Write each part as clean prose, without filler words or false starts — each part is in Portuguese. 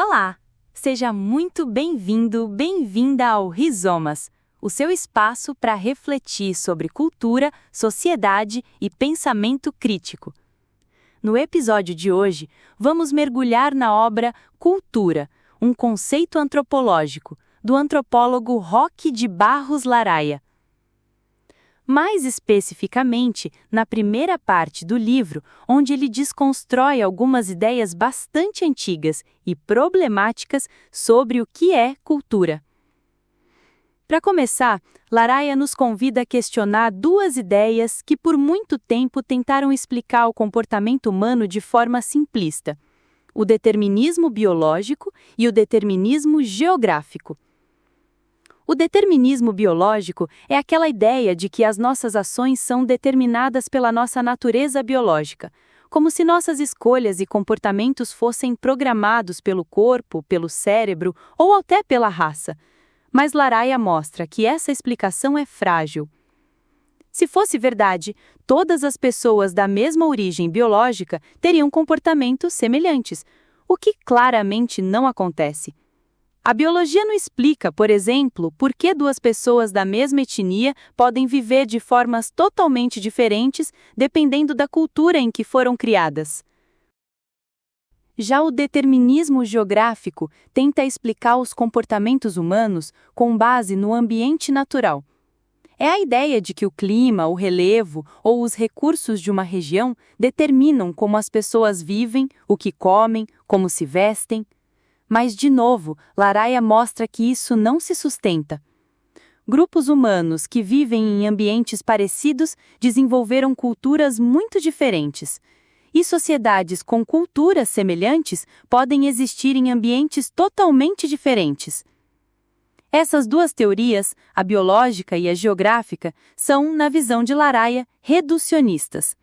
Olá! Seja muito bem-vindo, bem-vinda ao Rizomas, o seu espaço para refletir sobre cultura, sociedade e pensamento crítico. No episódio de hoje, vamos mergulhar na obra Cultura, um conceito antropológico, do antropólogo Roque de Barros Laraia. Mais especificamente, na primeira parte do livro, onde ele desconstrói algumas ideias bastante antigas e problemáticas sobre o que é cultura. Para começar, Laraia nos convida a questionar duas ideias que por muito tempo tentaram explicar o comportamento humano de forma simplista: o determinismo biológico e o determinismo geográfico. O determinismo biológico é aquela ideia de que as nossas ações são determinadas pela nossa natureza biológica, como se nossas escolhas e comportamentos fossem programados pelo corpo, pelo cérebro ou até pela raça. Mas Laraia mostra que essa explicação é frágil. Se fosse verdade, todas as pessoas da mesma origem biológica teriam comportamentos semelhantes, o que claramente não acontece. A biologia não explica, por exemplo, por que duas pessoas da mesma etnia podem viver de formas totalmente diferentes dependendo da cultura em que foram criadas. Já o determinismo geográfico tenta explicar os comportamentos humanos com base no ambiente natural. É a ideia de que o clima, o relevo ou os recursos de uma região determinam como as pessoas vivem, o que comem, como se vestem. Mas, de novo, Laraia mostra que isso não se sustenta. Grupos humanos que vivem em ambientes parecidos desenvolveram culturas muito diferentes. E sociedades com culturas semelhantes podem existir em ambientes totalmente diferentes. Essas duas teorias, a biológica e a geográfica, são, na visão de Laraia, reducionistas.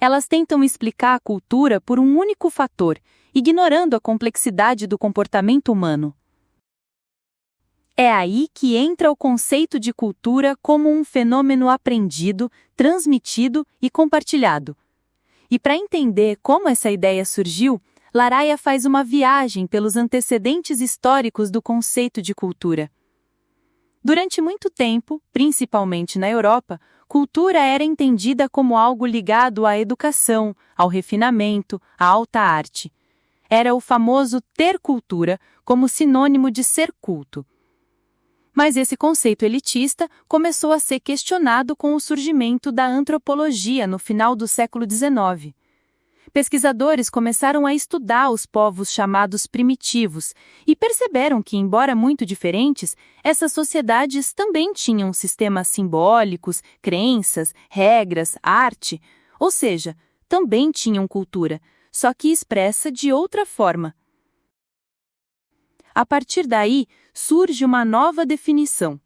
Elas tentam explicar a cultura por um único fator, ignorando a complexidade do comportamento humano. É aí que entra o conceito de cultura como um fenômeno aprendido, transmitido e compartilhado. E para entender como essa ideia surgiu, Laraia faz uma viagem pelos antecedentes históricos do conceito de cultura. Durante muito tempo, principalmente na Europa, cultura era entendida como algo ligado à educação, ao refinamento, à alta arte. Era o famoso ter cultura como sinônimo de ser culto. Mas esse conceito elitista começou a ser questionado com o surgimento da antropologia no final do século XIX. Pesquisadores começaram a estudar os povos chamados primitivos e perceberam que, embora muito diferentes, essas sociedades também tinham sistemas simbólicos, crenças, regras, arte, ou seja, também tinham cultura, só que expressa de outra forma. A partir daí, surge uma nova definição.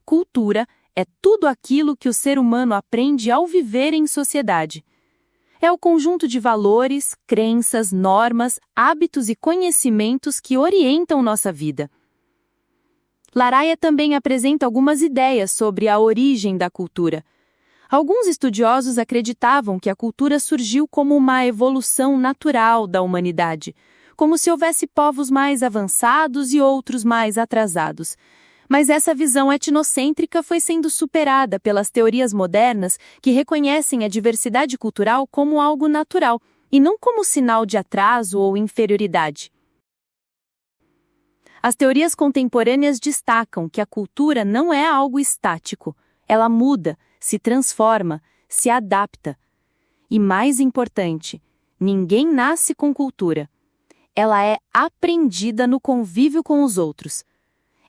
Cultura é tudo aquilo que o ser humano aprende ao viver em sociedade. É o conjunto de valores, crenças, normas, hábitos e conhecimentos que orientam nossa vida. Laraia também apresenta algumas ideias sobre a origem da cultura. Alguns estudiosos acreditavam que a cultura surgiu como uma evolução natural da humanidade, como se houvesse povos mais avançados e outros mais atrasados. Mas essa visão etnocêntrica foi sendo superada pelas teorias modernas que reconhecem a diversidade cultural como algo natural, e não como sinal de atraso ou inferioridade. As teorias contemporâneas destacam que a cultura não é algo estático, ela muda, se transforma, se adapta. E mais importante, ninguém nasce com cultura. Ela é aprendida no convívio com os outros.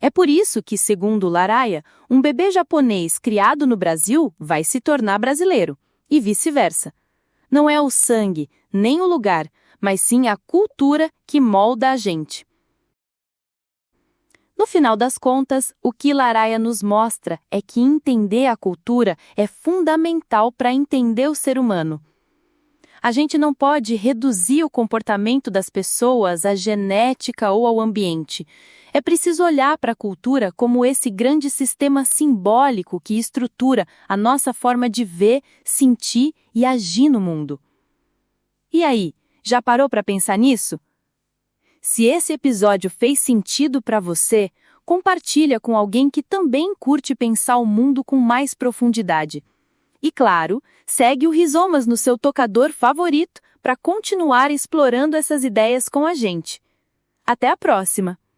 É por isso que, segundo Laraia, um bebê japonês criado no Brasil vai se tornar brasileiro, e vice-versa. Não é o sangue, nem o lugar, mas sim a cultura que molda a gente. No final das contas, o que Laraia nos mostra é que entender a cultura é fundamental para entender o ser humano. A gente não pode reduzir o comportamento das pessoas à genética ou ao ambiente. É preciso olhar para a cultura como esse grande sistema simbólico que estrutura a nossa forma de ver, sentir e agir no mundo. E aí, já parou para pensar nisso? Se esse episódio fez sentido para você, compartilha com alguém que também curte pensar o mundo com mais profundidade. E claro, segue o Rizomas no seu tocador favorito para continuar explorando essas ideias com a gente. Até a próxima!